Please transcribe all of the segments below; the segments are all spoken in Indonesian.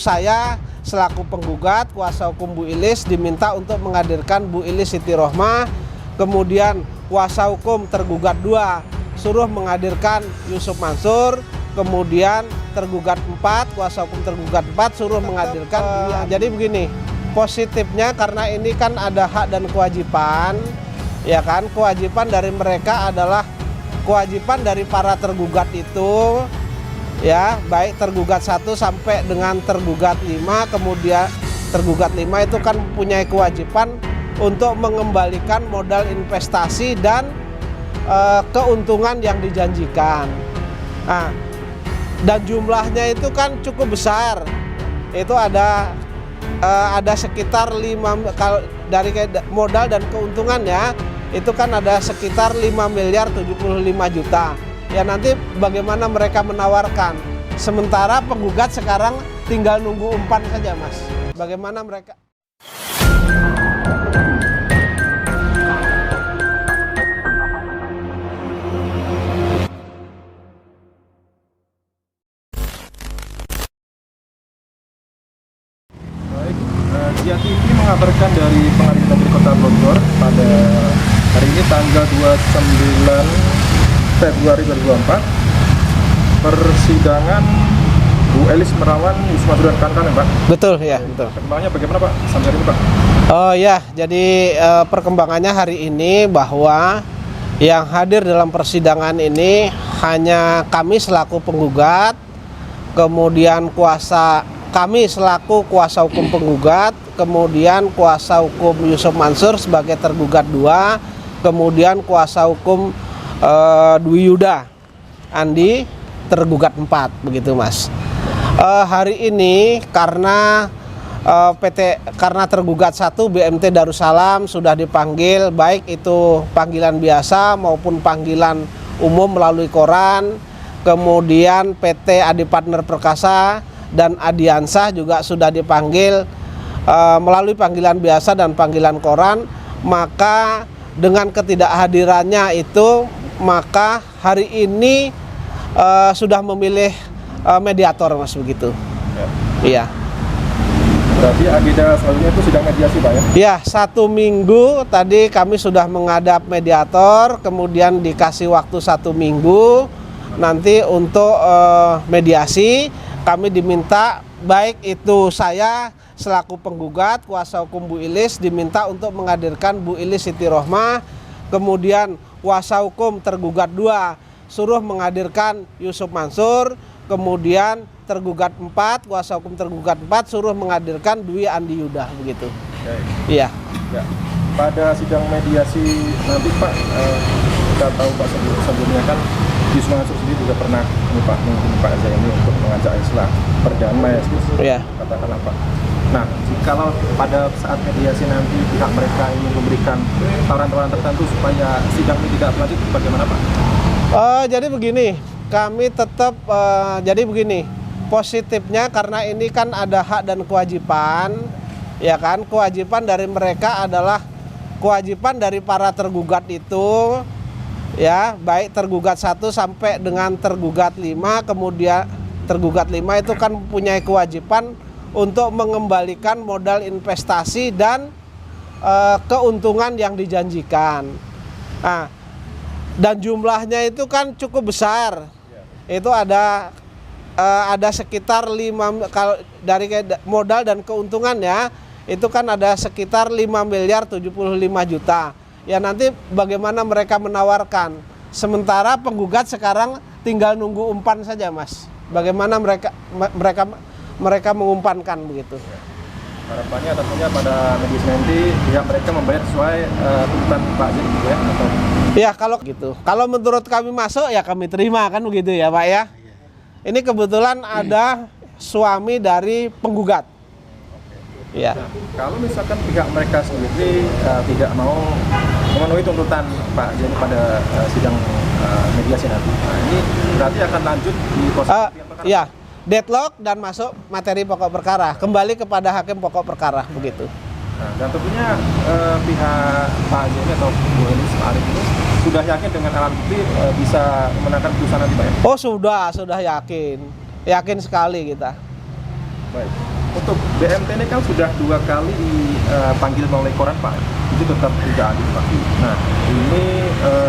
Saya selaku penggugat, kuasa hukum Bu Ilis diminta untuk menghadirkan Bu Ilis Siti Rohmah, kemudian kuasa hukum tergugat 2 suruh menghadirkan Yusuf Mansur, kemudian tergugat 4, kuasa hukum tergugat 4 suruh menghadirkan jadi begini, positifnya karena ini kan ada hak dan kewajiban, ya kan, kewajiban dari mereka adalah kewajiban dari para tergugat itu, ya, baik tergugat 1 sampai dengan tergugat 5, kemudian tergugat 5 itu kan mempunyai kewajiban untuk mengembalikan modal investasi dan keuntungan yang dijanjikan. Nah, dan jumlahnya itu kan cukup besar. Itu ada sekitar 5, kalau dari modal dan keuntungannya itu kan ada sekitar 5.075.000.000. Ya nanti bagaimana mereka menawarkan. Sementara penggugat sekarang tinggal nunggu umpan saja, Mas. Bagaimana mereka? Baik, Dia TV mengabarkan dari Pengadilan Negeri Kota Bogor pada hari ini tanggal 29 Februari 2024, persidangan Bu Elis Merawan, Yusuf Mansur dan kawan-kawan, Pak. Betul, ya, betul. Perkembangannya bagaimana, Pak, sampai hari ini, Pak? Oh ya, jadi perkembangannya hari ini bahwa yang hadir dalam persidangan ini hanya kami selaku penggugat, kemudian kami selaku kuasa hukum penggugat, kemudian kuasa hukum Yusuf Mansur sebagai tergugat 2, kemudian kuasa hukum Dwi Yuda Andi tergugat 4, begitu, Mas. Hari ini karena karena tergugat 1 BMT Darussalam sudah dipanggil, baik itu panggilan biasa maupun panggilan umum melalui koran, kemudian PT Adi Partner Perkasa dan Adiansah juga sudah dipanggil melalui panggilan biasa dan panggilan koran. Maka dengan ketidakhadirannya itu, maka hari ini sudah memilih mediator, Mas, begitu. Ya. Iya. Berarti agenda selanjutnya itu sidang mediasi, Pak, ya? Ya, 1 minggu tadi kami sudah menghadap mediator, kemudian dikasih waktu 1 minggu nanti untuk mediasi. Kami diminta, baik itu saya selaku penggugat, kuasa hukum Bu Ilis diminta untuk menghadirkan Bu Ilis Siti Rohmah, kemudian kuasa hukum tergugat 2 suruh menghadirkan Yusuf Mansur, kemudian tergugat 4, kuasa hukum tergugat 4 suruh menghadirkan Dwi Andi Yuda, begitu. Iya. Ya. Pada sidang mediasi nanti, Pak, kita tahu, Pak, sebelumnya kan Yusuf Mansur sendiri juga pernah menghubungi Pak Zaini untuk mengajak Islah berdamai, Iya. katakanlah, Pak. Nah, kalau pada saat mediasi nanti pihak mereka ingin memberikan tawaran-tawaran tertentu supaya sidang ini tidak berlanjut, bagaimana, Pak? Jadi begini, kami tetap jadi begini, positifnya karena ini kan ada hak dan kewajiban, ya kan, kewajiban dari mereka adalah kewajiban dari para tergugat itu, ya, baik tergugat 1 sampai dengan tergugat 5, kemudian tergugat 5 itu kan mempunyai kewajiban untuk mengembalikan modal investasi dan keuntungan yang dijanjikan. Nah, dan jumlahnya itu kan cukup besar. Itu ada sekitar 5, kalau dari modal dan keuntungannya itu kan ada sekitar 5.075.000.000. Ya nanti bagaimana mereka menawarkan. Sementara penggugat sekarang tinggal nunggu umpan saja, Mas. Bagaimana mereka mengumpankan, begitu. Harapannya tentunya pada mediasi nanti pihak mereka membayar sesuai tuntutan Pak Zaini, ya, atau? Ya, kalau gitu. Kalau menurut kami masuk, ya kami terima, kan begitu ya, Pak, ya. Ini kebetulan ada suami dari penggugat. Ya. Nah, kalau misalkan pihak mereka sendiri tidak mau memenuhi tuntutan Pak Zaini pada sidang mediasi nanti, nah, ini berarti akan lanjut di proses perkara? Ya, deadlock dan masuk materi pokok perkara, kembali kepada hakim pokok perkara, begitu. Nah, dan tentunya pihak Pak Zaini atau Bu Elis Arif ini sudah yakin dengan alat bukti bisa memenangkan putusan nanti, Pak, ya? Oh, sudah yakin sekali kita. Baik. Untuk BMT ini kan sudah 2 kali dipanggil melalui koran Pak, itu tetap tidak adil Pak. Nah ini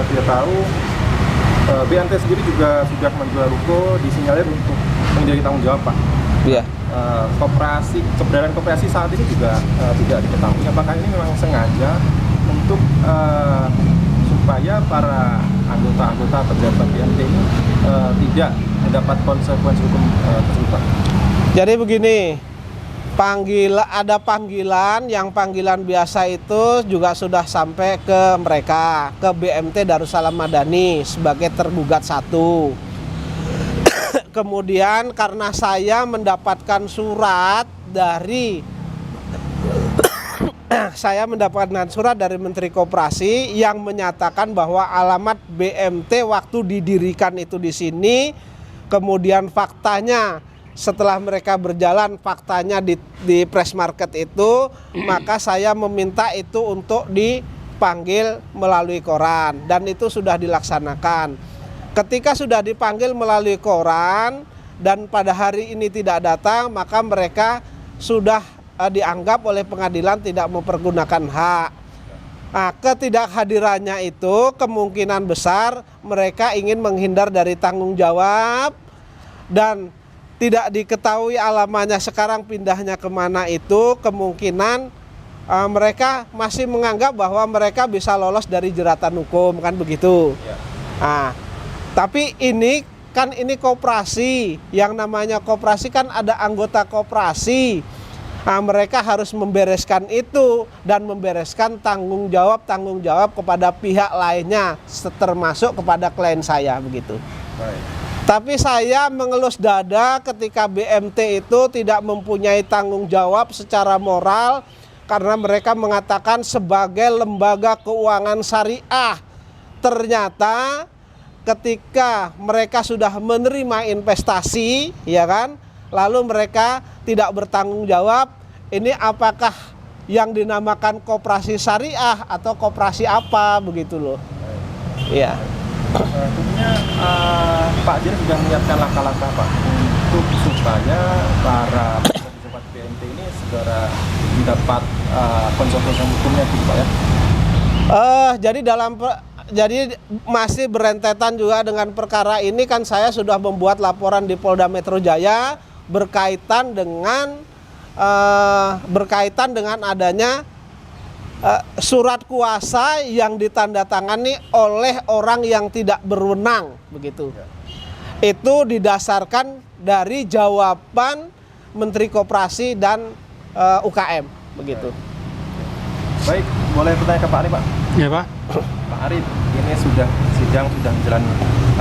tidak tahu BMT sendiri juga sudah menjual ruko, disinyalir untuk menjadi tanggung jawab Pak. Iya. Keberadaan koperasi saat ini juga tidak diketahui. Apakah ini memang sengaja untuk supaya para anggota-anggota pejabat BMT ini tidak mendapat konsekuensi hukum tersebut Pak? Jadi begini, ada panggilan, yang panggilan biasa itu juga sudah sampai ke mereka, ke BMT Darussalam Madani sebagai tergugat 1. Kemudian karena saya mendapatkan surat dari Menteri Koperasi yang menyatakan bahwa alamat BMT waktu didirikan itu di sini, kemudian faktanya setelah mereka berjalan faktanya di press market itu, maka saya meminta itu untuk dipanggil melalui koran dan itu sudah dilaksanakan. Ketika sudah dipanggil melalui koran dan pada hari ini tidak datang, maka mereka sudah dianggap oleh pengadilan tidak mempergunakan hak. Nah, ketidakhadirannya itu kemungkinan besar mereka ingin menghindar dari tanggung jawab dan tidak diketahui alamannya sekarang pindahnya kemana itu, kemungkinan mereka masih menganggap bahwa mereka bisa lolos dari jeratan hukum, kan begitu. Nah, tapi ini koperasi, yang namanya koperasi kan ada anggota koperasi. Nah, mereka harus membereskan itu dan membereskan tanggung jawab kepada pihak lainnya, termasuk kepada klien saya begitu. Baik. Tapi saya mengelus dada ketika BMT itu tidak mempunyai tanggung jawab secara moral karena mereka mengatakan sebagai lembaga keuangan syariah. Ternyata ketika mereka sudah menerima investasi, ya kan, lalu mereka tidak bertanggung jawab, ini apakah yang dinamakan koperasi syariah atau koperasi apa begitu loh. Iya. Tentunya Pak Dir sudah menyiapkan langkah-langkah Pak untuk supaya para pejabat BMT ini segera mendapat konsekuensi hukumnya gitu Pak ya. Jadi masih berentetan juga dengan perkara ini kan saya sudah membuat laporan di Polda Metro Jaya berkaitan dengan adanya surat kuasa yang ditandatangani oleh orang yang tidak berwenang begitu. Itu didasarkan dari jawaban Menteri Koperasi dan UKM begitu. Baik, boleh bertanya ke Pak Arif Pak? Ya Pak. Pak Arif, ini sidang sudah berjalan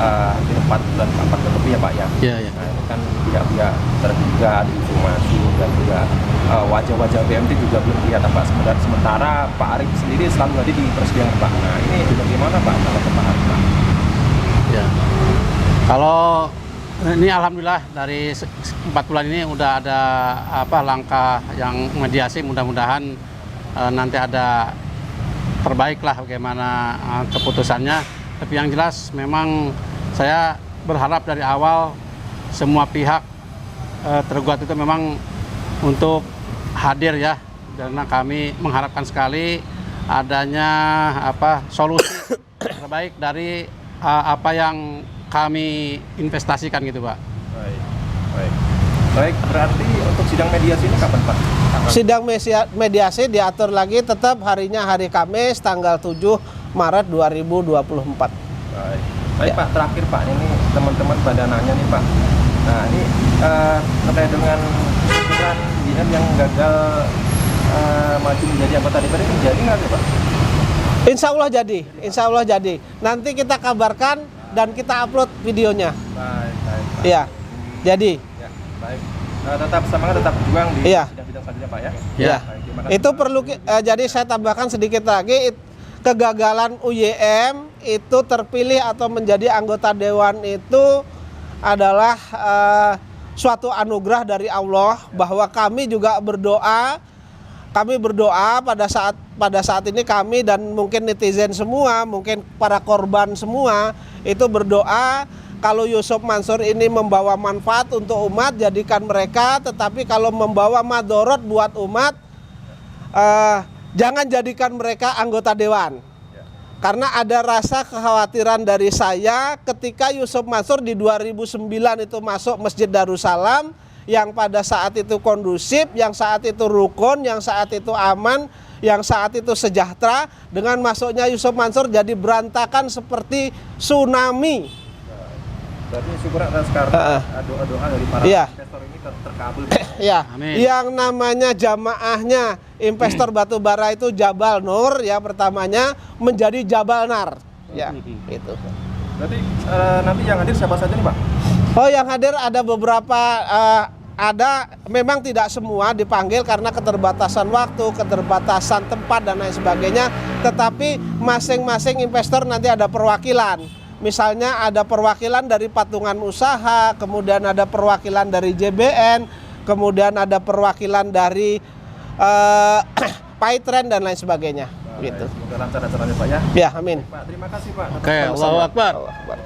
hampir 4 bulan, 4 bulan lebih ya Pak ya? Iya. Nah ini kan pihak-pihak terduga informasi dan juga wajah-wajah BMT juga belum kelihatan Pak. Sementara Pak Arif sendiri selalu ada di persidangan Pak. Nah ini bagaimana Pak kalau ke Pak Arif Pak? Ya. Kalau ini alhamdulillah dari 4 bulan ini udah ada langkah yang mediasi, mudah-mudahan nanti ada terbaik lah bagaimana keputusannya. Tapi yang jelas memang saya berharap dari awal semua pihak tergugat itu memang untuk hadir ya, karena kami mengharapkan sekali adanya solusi terbaik dari apa yang kami investasikan gitu Pak. Baik, berarti untuk sidang mediasi ini kapan Pak? Sidang mediasi diatur lagi tetap harinya hari Kamis tanggal 7 Maret 2024. Baik ya. Pak, terakhir Pak, ini teman-teman pada nanya nih Pak. Nah ini terkait dengan ukuran BM yang gagal maju menjadi anggota DPR ini jadi nggak sih Pak? Insya Allah jadi. Nanti kita kabarkan dan kita upload videonya. Baik. Iya, jadi. Baik, tetap semangat, tetap berjuang di sidang-sidang selanjutnya Pak ya. Iya. Itu perlu jadi saya tambahkan sedikit lagi, kegagalan UYM itu terpilih atau menjadi anggota dewan itu adalah suatu anugerah dari Allah, bahwa kami juga berdoa. Kami berdoa pada saat ini kami dan mungkin netizen semua, mungkin para korban semua itu berdoa kalau Yusuf Mansur ini membawa manfaat untuk umat, jadikan mereka. Tetapi kalau membawa madorot buat umat, jangan jadikan mereka anggota dewan. Karena ada rasa kekhawatiran dari saya ketika Yusuf Mansur di 2009 itu masuk Masjid Darussalam, yang pada saat itu kondusif, yang saat itu rukun, yang saat itu aman, yang saat itu sejahtera. Dengan masuknya Yusuf Mansur jadi berantakan seperti tsunami. Berarti syukur atas karena doa-doa dari para investor ini terkabul. Ya, Amin. yang namanya jamaahnya investor batubara itu Jabal Nur ya, pertamanya menjadi Jabal Nar. Ya, itu. Berarti nanti yang hadir siapa saja nih, Pak? Oh, yang hadir ada beberapa, ada, memang tidak semua dipanggil karena keterbatasan waktu, keterbatasan tempat dan lain sebagainya. Tetapi masing-masing investor nanti ada perwakilan. Misalnya ada perwakilan dari patungan usaha, kemudian ada perwakilan dari JBN, kemudian ada perwakilan dari Paitren dan lain sebagainya. Gitu. Semoga lancar acaranya, Pak ya. Ya, amin. Pak, terima kasih, Pak. Oke, Allahu Akbar. Allah Akbar.